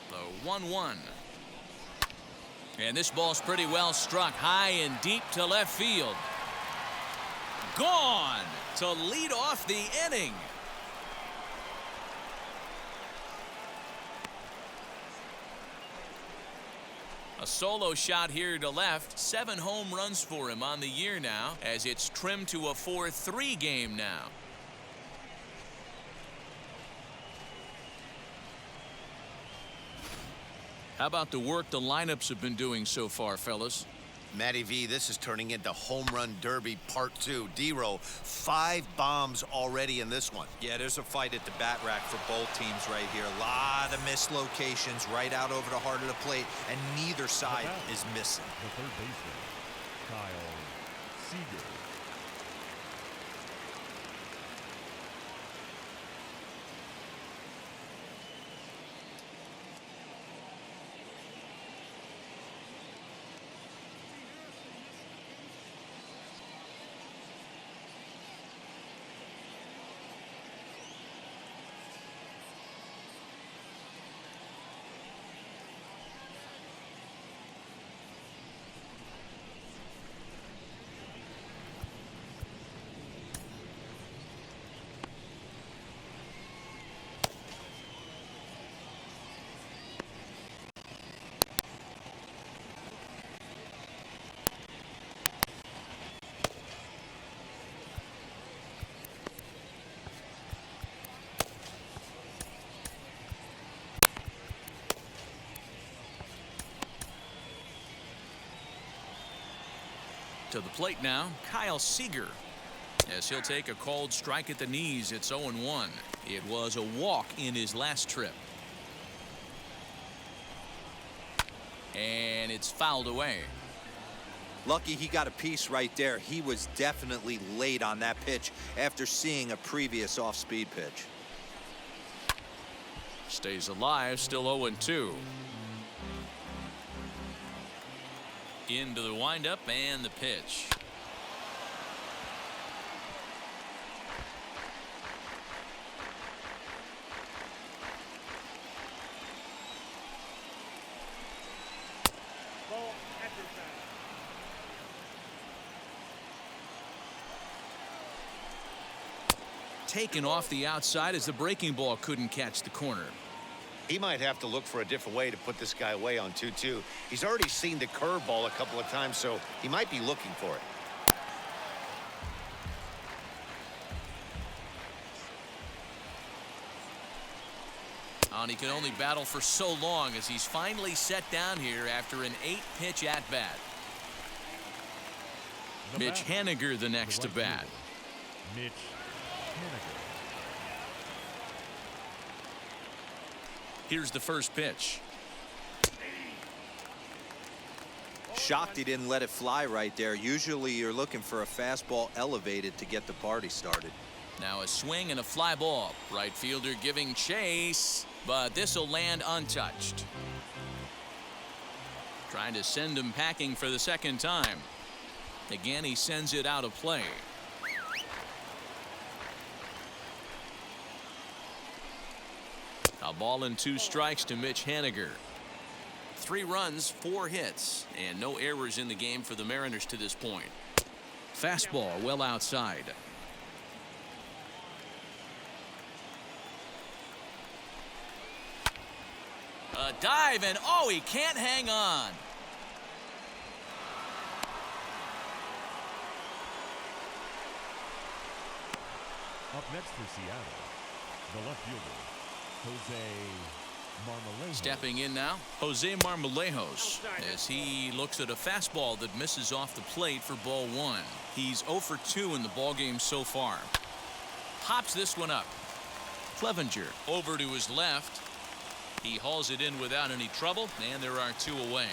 The 1-1. And this ball's pretty well struck high and deep to left field. Gone to lead off the inning. A solo shot here to left. 7 home runs for him on the year now, as it's trimmed to a 4-3 game now. How about the work the lineups have been doing so far, fellas? Matty V, this is turning into Home Run Derby Part 2. D-Row, 5 bombs already in this one. Yeah, there's a fight at the bat rack for both teams right here. A lot of missed locations right out over the heart of the plate, and neither side is missing. The third baseman, Kyle Seager. To the plate now, Kyle Seager. As he'll take a called strike at the knees, it's 0-1. It was a walk in his last trip. And it's fouled away. Lucky he got a piece right there. He was definitely late on that pitch after seeing a previous off-speed pitch. Stays alive, still 0-2. Into the windup and the pitch. Taken off the outside as the breaking ball couldn't catch the corner. He might have to look for a different way to put this guy away on 2-2. He's already seen the curveball a couple of times, so he might be looking for it. And he can only battle for so long as he's finally set down here after an 8-pitch at-bat. Mitch Haniger the next to bat. Mitch Haniger. Here's the first pitch. Shocked he didn't let it fly right there. Usually you're looking for a fastball elevated to get the party started. Now a swing and a fly ball. Right fielder giving chase, but this will land untouched. Trying to send him packing for the second time. Again, he sends it out of play. A ball and 2 strikes to Mitch Haniger. 3 runs, 4 hits, and no errors in the game for the Mariners to this point. Fastball well outside. A dive, and oh, he can't hang on. Up next for Seattle, the left fielder, Jose Marmolejo. Stepping in now, Jose Marmolejos, as he looks at a fastball that misses off the plate for ball one. He's 0 for 2 in the ballgame so far. Pops this one up. Clevenger over to his left. He hauls it in without any trouble, and there are 2 away.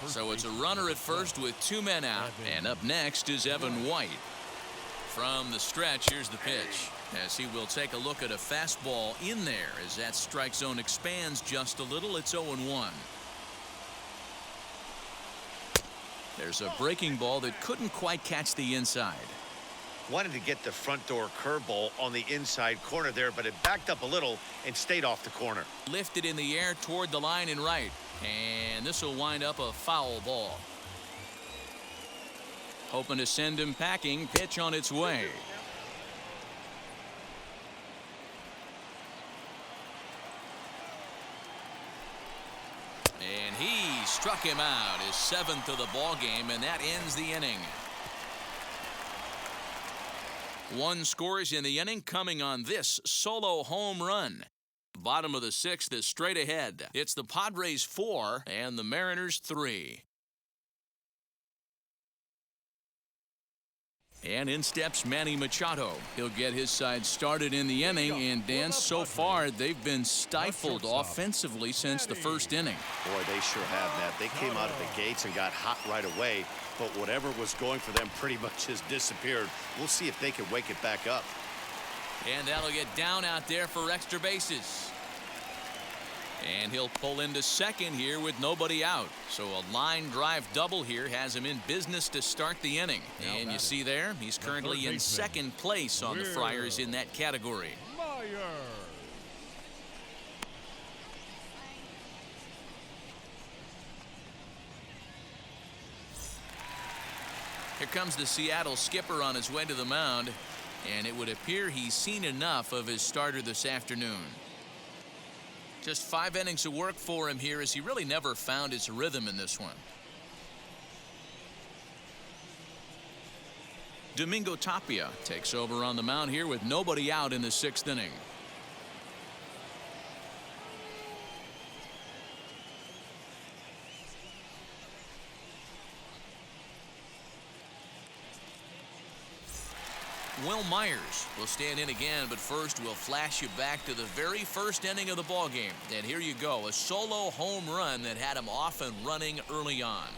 So it's a runner at first with 2 men out, and up next is Evan White. From the stretch, here's the pitch, as he will take a look at a fastball in there as that strike zone expands just a little. It's 0-1. There's a breaking ball that couldn't quite catch the inside. Wanted to get the front door curveball on the inside corner there, but it backed up a little and stayed off the corner. Lifted in the air toward the line and right, and this will wind up a foul ball. Hoping to send him packing. Pitch on its way. And he struck him out, his 7th of the ball game, and that ends the inning. 1 scores in the inning, coming on this solo home run. Bottom of the 6th is straight ahead. It's the Padres 4 and the Mariners 3. And in steps Manny Machado. He'll get his side started in the inning, and Dan, so far they've been stifled offensively since the first inning. Boy, they sure have, Matt. They came out of the gates and got hot right away, but whatever was going for them pretty much has disappeared. We'll see if they can wake it back up. And that'll get down out there for extra bases. And he'll pull into second here with nobody out. So a line drive double here has him in business to start the inning. And you see there, he's currently in second place on the Friars in that category. Here comes the Seattle skipper on his way to the mound, and it would appear he's seen enough of his starter this afternoon. Just 5 innings of work for him here, as he really never found his rhythm in this one. Domingo Tapia takes over on the mound here with nobody out in the 6th inning. Will Myers will stand in again, but first we'll flash you back to the very first inning of the ballgame. And here you go, a solo home run that had him off and running early on.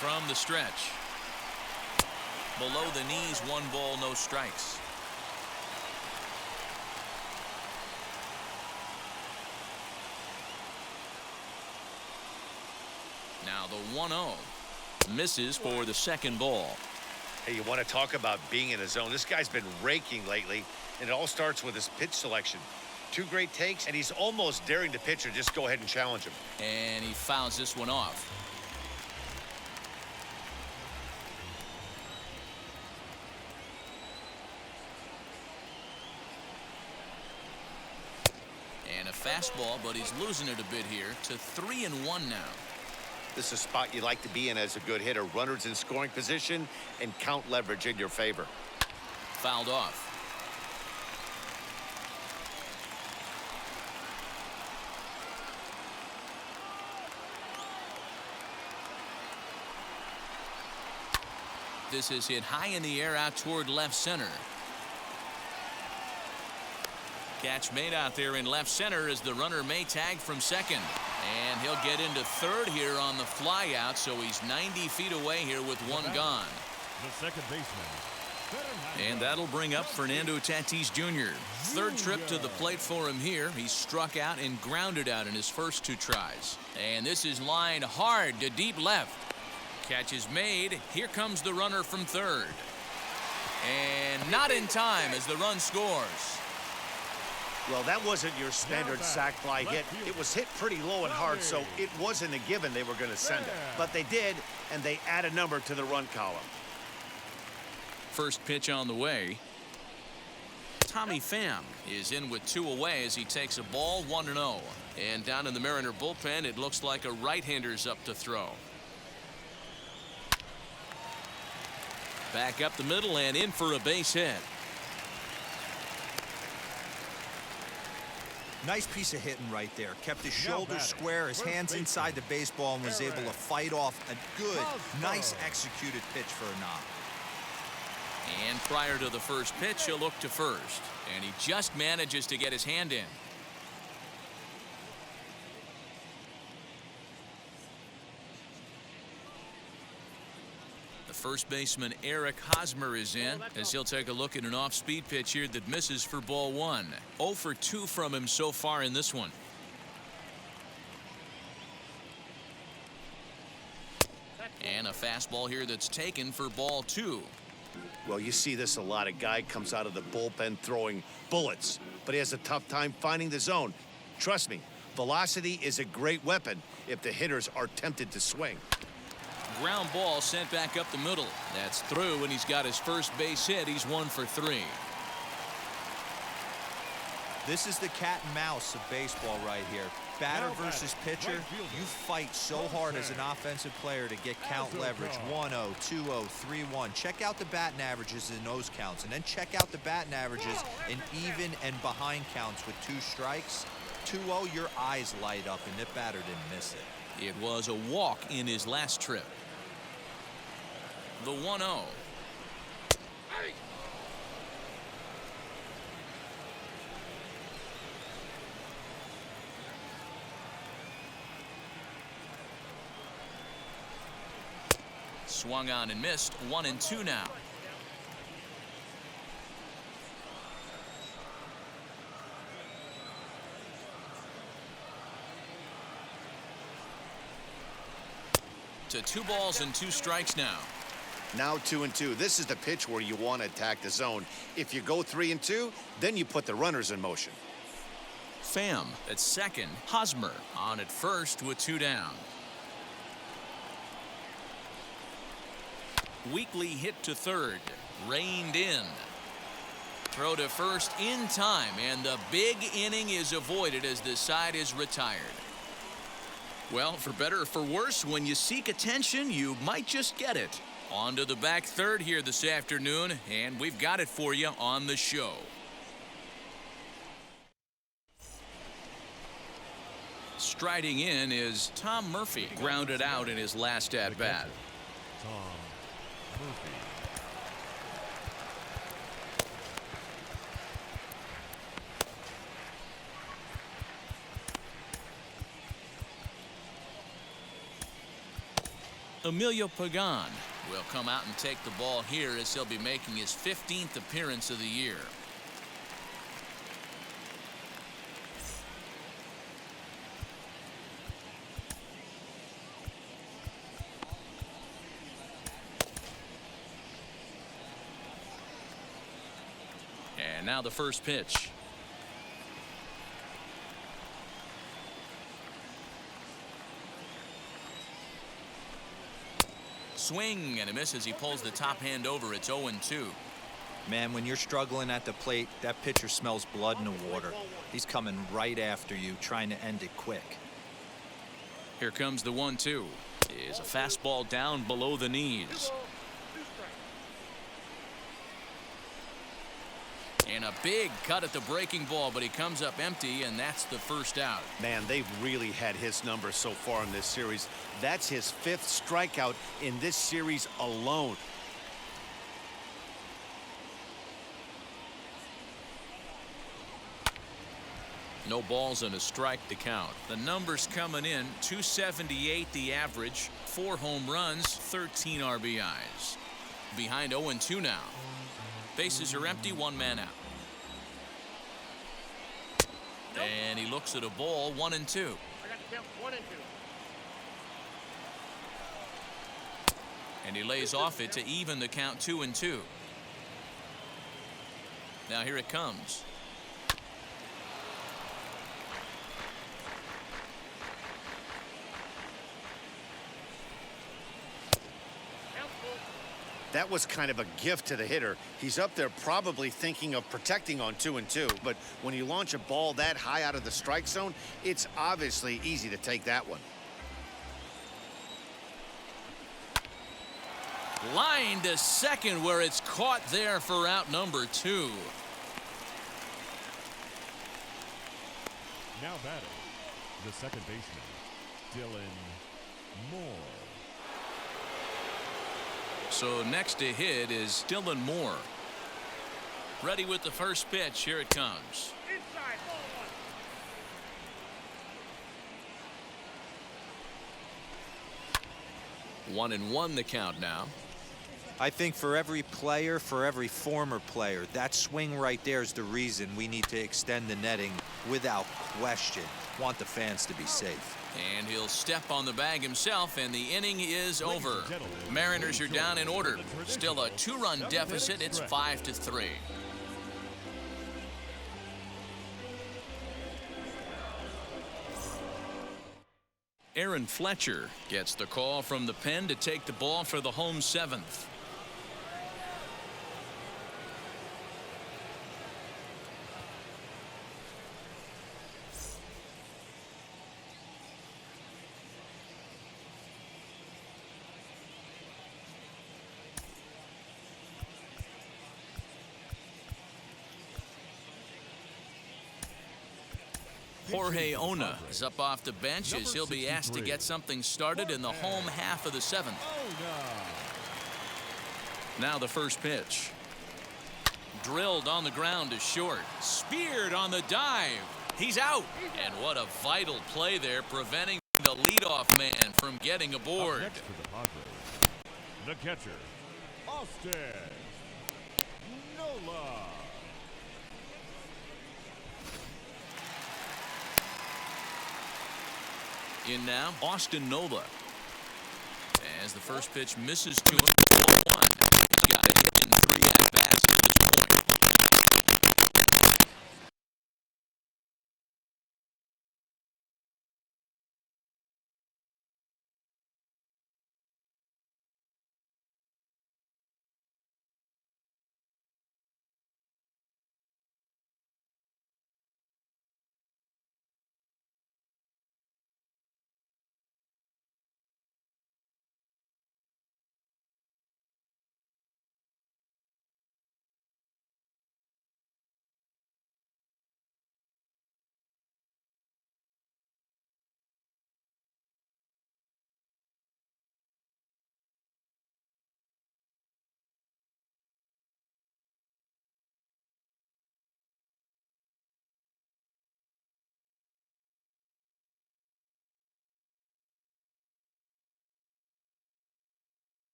From the stretch. Below the knees, 1 ball, no strikes. Now the 1-0 misses for the 2nd ball. Hey, you want to talk about being in a zone? This guy's been raking lately, and it all starts with his pitch selection. 2 great takes, and he's almost daring the pitcher just go ahead and challenge him. And he fouls this one off. And a fastball, but he's losing it a bit here to 3-1 now. This is a spot you like to be in as a good hitter. Runners in scoring position and count leverage in your favor. Fouled off. This is hit high in the air out toward left center. Catch made out there in left center as the runner may tag from second. And he'll get into third here on the fly out, so he's 90 feet away here with 1 gone. The second baseman. And that'll bring up Fernando Tatis Jr. 3rd trip to the plate for him here. He struck out and grounded out in his first 2 tries. And this is lined hard to deep left. Catch is made. Here comes the runner from third. And not in time as the run scores. Well, that wasn't your standard sac fly hit. It was hit pretty low and hard, so it wasn't a given they were going to send it. But they did, and they add a number to the run column. First pitch on the way. Tommy Pham is in with 2 away as he takes a ball 1-0. And down in the Mariner bullpen, it looks like a right-hander's up to throw. Back up the middle and in for a base hit. Nice piece of hitting right there. Kept his shoulders square, his hands inside the baseball, and was able to fight off a good, nice executed pitch for a knock. And prior to the first pitch, he'll look to first. And he just manages to get his hand in. The first baseman, Eric Hosmer, is in as he'll take a look at an off-speed pitch here that misses for ball 1. 0 for 2 from him so far in this one. And a fastball here that's taken for ball 2. Well, you see this a lot. A guy comes out of the bullpen throwing bullets, but he has a tough time finding the zone. Trust me, velocity is a great weapon if the hitters are tempted to swing. Ground ball sent back up the middle. That's through, and he's got his first base hit. He's 1 for 3. This is the cat and mouse of baseball right here. Batter versus pitcher. You fight so hard as an offensive player to get count leverage. 1-0, 2-0, 3-1. Check out the batting averages in those counts, and then check out the batting averages in even and behind counts with 2 strikes. 2-0, your eyes light up, and the batter didn't miss it. It was a walk in his last trip. The 1-0. Swung on and missed. 1-2 now. To 2 balls and 2 strikes now. Now 2-2. This is the pitch where you want to attack the zone. If you go 3-2, then you put the runners in motion. Pham at second. Hosmer on at first with 2 down. Weekly hit to third. Reined in. Throw to first in time, and the big inning is avoided as the side is retired. Well, for better or for worse, when you seek attention, you might just get it. On to the back third here this afternoon, and we've got it for you on the show. Striding in is Tom Murphy, grounded out in his last at-bat. Tom Murphy. Emilio Pagan will come out and take the ball here as he'll be making his 15th appearance of the year. And now the first pitch. Swing and a miss as he pulls the top hand over. It's 0-2. Man, when you're struggling at the plate, that pitcher smells blood in the water. He's coming right after you, trying to end it quick. Here comes the 1-2. Is a fastball down below the knees. And a big cut at the breaking ball, but he comes up empty, and that's the first out. Man, they've really had his number so far in this series. That's his 5th strikeout in this series alone. No balls and a strike to count. The numbers coming in: 278 the average, 4 home runs, 13 RBIs. Behind 0-2 now. Bases are empty, 1 man out. And he looks at a ball, 1-2. I got to count 1-2. And he lays off it to even the count, 2-2. Now here it comes. That was kind of a gift to the hitter. He's up there probably thinking of protecting on 2-2, but when you launch a ball that high out of the strike zone, it's obviously easy to take that one. Line to second where it's caught there for out number 2. Now batting, the second baseman, Dylan Moore. So next to hit is Dylan Moore. Ready with the first pitch. Here it comes. Inside, ball 1-1 the count now. I think for every player, for every former player, that swing right there is the reason we need to extend the netting without question. Want the fans to be safe. And he'll step on the bag himself, and the inning is over. Mariners are down in order. Still a 2-run deficit. It's 5-3. Aaron Fletcher gets the call from the pen to take the ball for the home 7th. Jorge Ona is up off the bench as he'll be asked to get something started in the home half of the 7th. Now the first pitch. Drilled on the ground to short. Speared on the dive. He's out. And what a vital play there, preventing the leadoff man from getting aboard. Next for the Padres, the catcher, Austin Nola. In now, Austin Nola. As the first pitch misses to him, 1-1.